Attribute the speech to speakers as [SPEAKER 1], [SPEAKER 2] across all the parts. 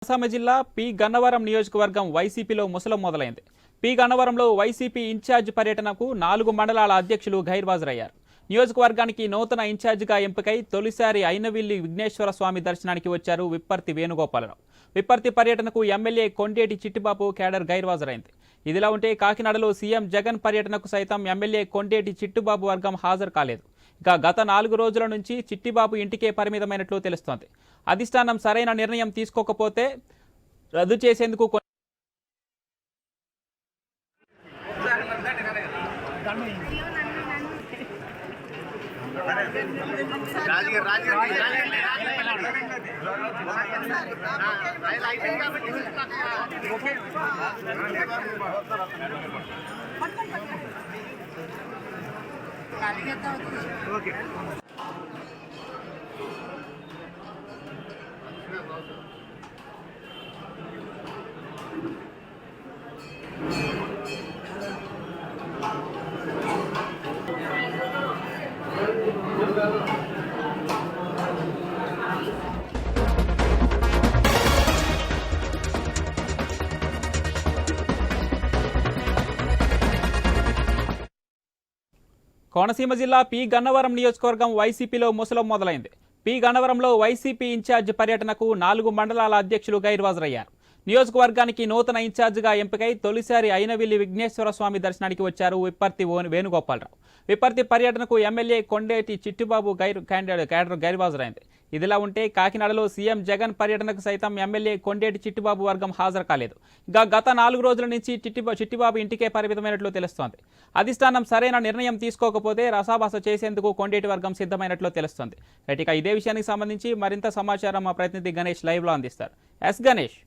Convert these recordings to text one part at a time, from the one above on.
[SPEAKER 1] కోనసీమ జిల్లా పి గన్నవరం నియోజకవర్గం వైసీపీలో ముసలం మొదలైంది. పి గన్నవరంలో వైసీపీ ఇన్ఛార్జ్ పర్యటనకు 4 మండలాల అధ్యక్షులు గైర్హాజరయ్యారు. నియోజకవర్గానికి నూతన ఇన్ఛార్జిగా ఎంపికై తొలిసారి అయినవిల్లి విఘ్నేశ్వర స్వామి దర్శనానికి వచ్చారు విప్పర్తి వేణుగోపాలరావు. విప్పర్తి పర్యటనకు ఎమ్మెల్యే కొండేటి చిట్టిబాబు కేడర్ గైర్హాజరైంది. ఇదిలా ఉంటే కాకినాడలో సీఎం జగన్ పర్యటనకు సైతం ఎమ్మెల్యే కొండేటి చిట్టిబాబు వర్గం హాజరు కాలేదు. ఇక గత 4 రోజుల నుంచి చిట్టిబాబు ఇంటికే పరిమితమైనట్లు తెలుస్తోంది. అధిష్టానం సరైన నిర్ణయం తీసుకోకపోతే రద్దు చేసేందుకు కోనసీమ జిల్లా పి గన్నవరం నియోజకవర్గం వైసీపీలో ముసలం మొదలైంది. పి గన్నవరంలో వైసీపీ ఇన్ఛార్జ్ పర్యటనకు 4 మండలాల అధ్యక్షులు గైర్హాజరయ్యారు. నియోజకవర్గానికి నూతన ఇన్ఛార్జిగా ఎంపికై తొలిసారి అయినవిల్లి విఘ్నేశ్వర స్వామి దర్శనానికి వచ్చారు విప్పర్తి వేణుగోపాలరావు. విప్పర్తి పర్యటనకు ఎమ్మెల్యే కొండేటి చిట్టిబాబు కేడర్ గైర్హాజరైంది. ఇదిలా ఉంటే కాకినాడలో సీఎం జగన్ పర్యటనకు సైతం ఎమ్మెల్యే కొండేటి చిట్టిబాబు వర్గం హాజరు కాలేదు. ఇక గత 4 రోజుల నుంచి చిట్టిబాబు ఇంటికే పరిమితమైనట్లు తెలుస్తోంది. అధిష్టానం సరైన నిర్ణయం తీసుకోకపోతే రసాభాస చేసేందుకు కొండేటి వర్గం సిద్ధమైనట్లు తెలుస్తోంది. ఇక ఇదే విషయానికి సంబంధించి మరింత సమాచారం మా ప్రతినిధి గణేష్ లైవ్ లో అందిస్తారు. ఎస్ గణేష్.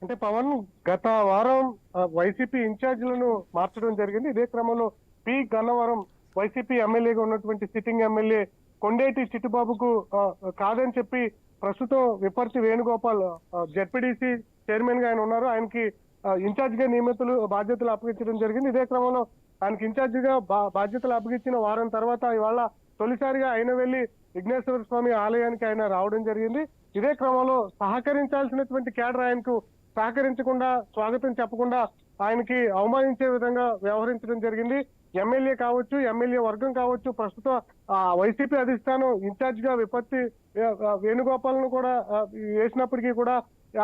[SPEAKER 2] అంటే పవన్ గత వారం వైసీపీ ఇన్ఛార్జీలను మార్చడం జరిగింది. ఇదే క్రమంలో పి గన్నవరం వైసీపీ ఎమ్మెల్యేగా ఉన్నటువంటి సిట్టింగ్ ఎమ్మెల్యే కొండేటి చిట్టిబాబుకు కాదని చెప్పి ప్రస్తుతం విప్పర్తి వేణుగోపాల్ జెడ్పీడీసీ చైర్మన్ గా ఆయన ఉన్నారు. ఆయనకి ఇన్ఛార్జ్ గా బాధ్యతలు అప్పగించడం జరిగింది. ఇదే క్రమంలో ఆయనకి ఇన్ఛార్జ్ గా బాధ్యతలు అప్పగించిన వారం తర్వాత ఇవాళ తొలిసారిగా అయినవిల్లి విఘ్నేశ్వర స్వామి ఆలయానికి ఆయన రావడం జరిగింది. ఇదే క్రమంలో సహకరించాల్సినటువంటి కేడర్ ఆయనకు సహకరించకుండా, స్వాగతం చెప్పకుండా ఆయనకి అవమానించే విధంగా వ్యవహరించడం జరిగింది. ఎమ్మెల్యే కావచ్చు, ఎమ్మెల్యే వర్గం కావచ్చు, ప్రస్తుతం వైసీపీ అధిష్టానం ఇన్ఛార్జ్ గా విపత్తి వేణుగోపాల్ను కూడా వేసినప్పటికీ కూడా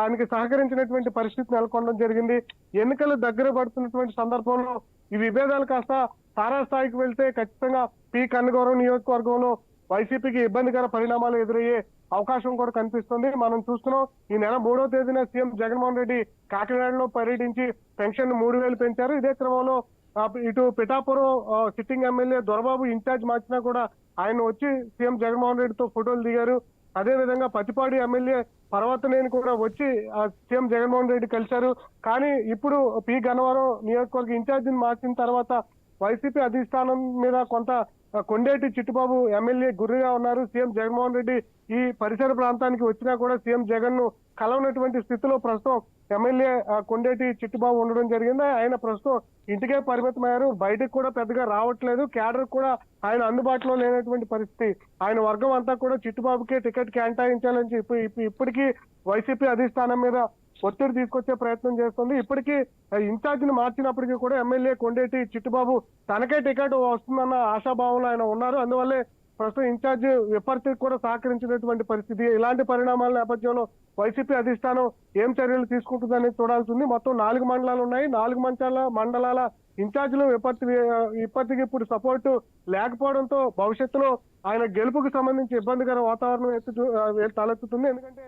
[SPEAKER 2] ఆయనకి సహకరించినటువంటి పరిస్థితి నెలకొనడం జరిగింది. ఎన్నికలు దగ్గర పడుతున్నటువంటి సందర్భంలో ఈ విభేదాలు కాస్త తారాస్థాయికి వెళ్తే ఖచ్చితంగా పి గన్నవరం నియోజకవర్గంలో వైసీపీకి ఇబ్బందికర పరిణామాలు ఎదురయ్యే అవకాశం కూడా కనిపిస్తుంది. మనం చూస్తున్నాం, ఈ నెల 3వ తేదీన సీఎం జగన్మోహన్ రెడ్డి కాకినాడలో పర్యటించి పెన్షన్ 3,000 పెంచారు. ఇదే క్రమంలో ఇటు Pithapuram sitting MLA Dorababu in charge మార్చినా కూడా ఆయన వచ్చి సీఎం జగన్మోహన్ రెడ్డితో ఫోటోలు దిగారు. అదే విధంగా పతిపాడి ఎమ్మెల్యే పర్వతనేని కూడా వచ్చి సీఎం జగన్మోహన్ రెడ్డి కలిశారు. కానీ ఇప్పుడు పి గన్నవరం నియోజకవర్గ ఇన్ఛార్జిని మార్చిన తర్వాత వైసీపీ అధిష్టానం మీద కొంత కొండేటి చిట్టిబాబు ఎమ్మెల్యే గురిగా ఉన్నారు. సీఎం జగన్మోహన్ రెడ్డి ఈ పరిసర ప్రాంతానికి వచ్చినా కూడా సీఎం జగన్ ను కలవనటువంటి స్థితిలో ప్రస్తుతం ఎమ్మెల్యే కొండేటి చిట్టిబాబు ఉండడం జరిగింది. ఆయన ప్రస్తుతం ఇంటికే పరిమితమయ్యారు. బయటకు కూడా పెద్దగా రావట్లేదు. క్యాడర్ కూడా ఆయన అందుబాటులో లేనటువంటి పరిస్థితి. ఆయన వర్గం అంతా కూడా చిట్టిబాబుకే టికెట్ కేటాయించాలని చెప్పి ఇప్పటికీ వైసీపీ అధిష్టానం మీద ఒత్తిడి తీసుకొచ్చే ప్రయత్నం చేస్తుంది. ఇప్పటికీ ఇన్ఛార్జ్ ని మార్చినప్పటికీ కూడా ఎమ్మెల్యే కొండేటి చిట్టిబాబు తనకే టికెట్ వస్తుందన్న ఆశాభావంలో ఆయన ఉన్నారు. అందువల్లే ప్రస్తుతం ఇన్ఛార్జ్ విపర్తికి కూడా సహకరించినటువంటి పరిస్థితి. ఇలాంటి పరిణామాల నేపథ్యంలో వైసీపీ అధిష్టానం ఏం చర్యలు తీసుకుంటుందని చూడాల్సింది. మొత్తం 4 మండలాలు ఉన్నాయి. 4 మండలాల ఇన్ఛార్జీలు విపత్తికి ఇప్పుడు సపోర్టు లేకపోవడంతో భవిష్యత్తులో ఆయన గెలుపుకు సంబంధించి ఇబ్బందికర వాతావరణం తలెత్తుతుంది. ఎందుకంటే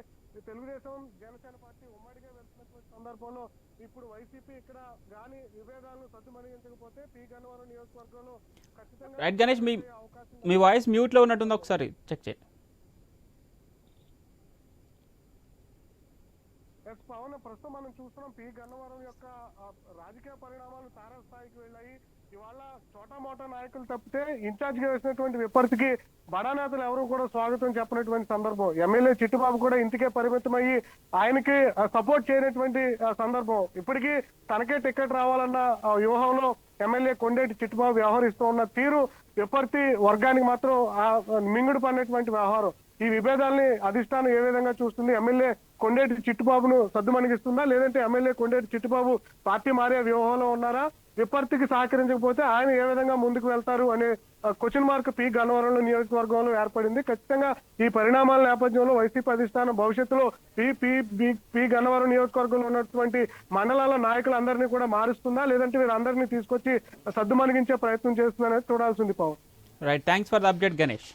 [SPEAKER 2] తెలుగుదేశం, జనసేన పార్టీ ఉమ్మడిగా వెళ్తున్నటువంటి సందర్భంలో ఇప్పుడు వైసీపీ ఇక్కడ గాని విభేదాలను సద్దుమణిగించకపోతే పి గన్నవరం నియోజకవర్గంలో ఖచ్చితంగా
[SPEAKER 1] గణేష్ మీ వాయిస్ మ్యూట్ లో ఉన్నట్టుంది, ఒకసారి చెక్ చేయండి.
[SPEAKER 2] పవన్, ప్రస్తుతం మనం చూస్తున్నాం పి గన్నవరం యొక్క రాజకీయ పరిణామాలు తారాస్థాయికి వెళ్ళాయి. ఇవాళ చోటామోటా నాయకులు తప్పితే ఇన్ఛార్జ్ గా వేసినటువంటి విపర్తికి బడా నేతలు ఎవరు కూడా స్వాగతం చెప్పినటువంటి సందర్భం. ఎమ్మెల్యే చిట్టిబాబు కూడా ఇంటికే పరిమితమయ్యి ఆయనకి సపోర్ట్ చేయనటువంటి సందర్భం. ఇప్పటికీ తనకే టికెట్ రావాలన్న వ్యూహంలో ఎమ్మెల్యే కొండేటి చిట్టిబాబు వ్యవహరిస్తూ ఉన్న తీరు విపర్తి వర్గానికి మాత్రం మింగుడు పడినటువంటి వ్యవహారం. ఈ విభేదాల్ని అధిష్టానం ఏ విధంగా చూస్తుంది? ఎమ్మెల్యే కొండేటి చిట్టుబాబును సద్దుమణిగిస్తుందా, లేదంటే ఎమ్మెల్యే కొండేటి చిట్టుబాబు పార్టీ మారే వ్యూహంలో ఉన్నారా? విపత్తికి సహకరించకపోతే ఆయన ఏ విధంగా ముందుకు వెళ్తారు అనే క్వశ్చన్ మార్క్ పి గన్నవరంలో నియోజకవర్గంలో ఏర్పడింది. ఖచ్చితంగా ఈ పరిణామాల నేపథ్యంలో వైసీపీ అధిష్టానం భవిష్యత్తులో పి గన్నవరం నియోజకవర్గంలో ఉన్నటువంటి మండలాల నాయకులందరినీ కూడా మారుస్తుందా, లేదంటే వీరందరినీ తీసుకొచ్చి సద్దుమణిగించే ప్రయత్నం చేస్తుందనేది చూడాల్సింది Pawan.
[SPEAKER 1] Right, thanks for the update Ganesh.